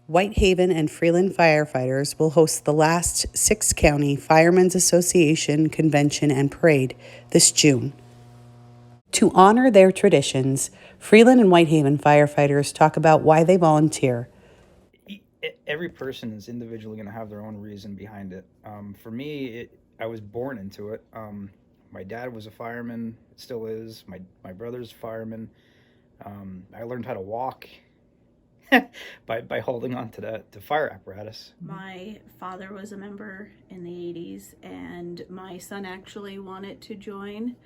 Whitehaven and Freeland Firefighters will host the last six-county Firemen's Association Convention and Parade this June. To honor their traditions, Freeland and Whitehaven firefighters talk about why they volunteer. Every person is individually going to have their own reason behind it. For me, I was born into it. My dad was a fireman, still is. My brother's a fireman. I learned how to walk by holding on to the fire apparatus. My father was a member in the 80s, and my son actually wanted to join.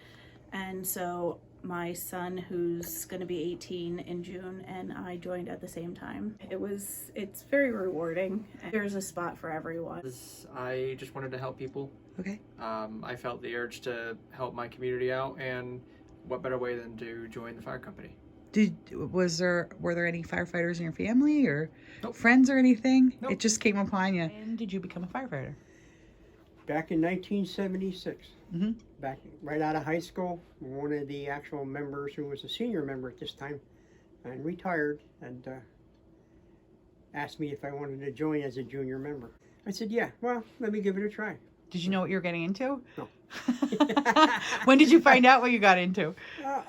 And so my son, who's going to be 18 in June, and I joined at the same time. It's very rewarding. There's a spot for everyone. I just wanted to help people. Okay. I felt the urge to help my community out, and what better way than to join the fire company? Were there any firefighters in your family or Nope. friends or anything? Nope. It just came upon you. When did you become a firefighter? Back in 1976, Mm-hmm. back right out of high school, one of the actual members who was a senior member at this time and retired and asked me if I wanted to join as a junior member. I said, yeah, well, let me give it a try. Did you know what you were getting into? No. When did you find out what you got into? Not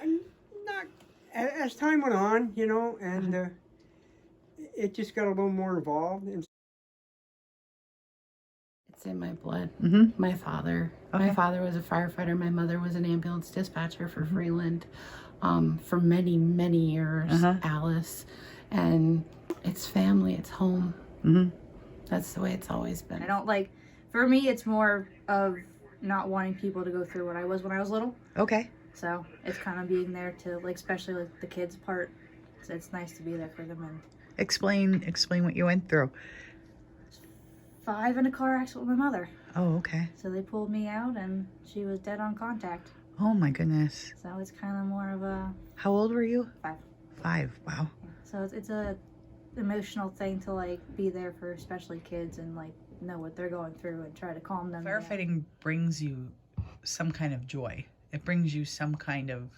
as time went on, and it just got a little more involved. And It's in my blood. Mm-hmm. My father. Okay. My father was a firefighter. My mother was an ambulance dispatcher for Freeland for many, many years. Alice. And it's family. It's home. Mm-hmm. That's the way it's always been. I don't for me, it's more of not wanting people to go through what I was when I was little. Okay. So it's kind of being there to, especially the kids part. So it's nice to be there for them. And Explain what you went through. 5 in a car accident with my mother. Oh, okay. So they pulled me out and she was dead on contact. Oh my goodness. So it's kind of more of a How old were you? 5. 5. Wow. So it's a emotional thing to be there for especially kids and know what they're going through and try to calm them down. Firefighting brings you some kind of joy. It brings you some kind of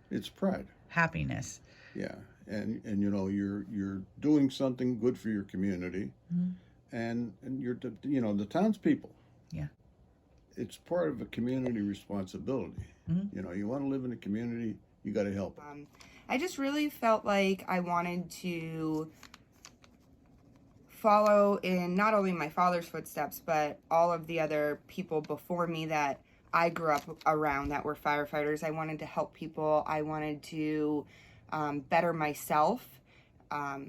It's pride. happiness. Yeah, and you're doing something good for your community, and you're the townspeople. Yeah. It's part of a community responsibility. You want to live in a community, you got to help it. I just really felt like I wanted to follow in not only my father's footsteps, but all of the other people before me that I grew up around that were firefighters. I wanted to help people. I wanted to better myself. I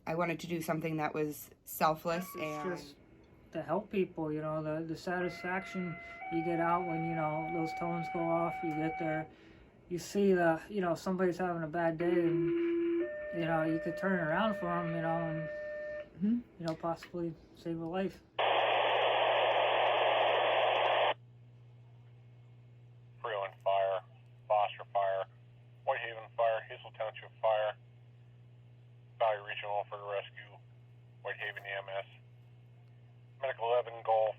wanted to do something that was selfless and just to help people. The satisfaction you get out when those tones go off. You get there, you see somebody's having a bad day, and you could turn it around for them. And possibly save a life. Freeland Fire, Foster Fire, Whitehaven Fire, Hazel Township Fire, Valley Regional for the Rescue, Whitehaven EMS, Medical 11 Golf,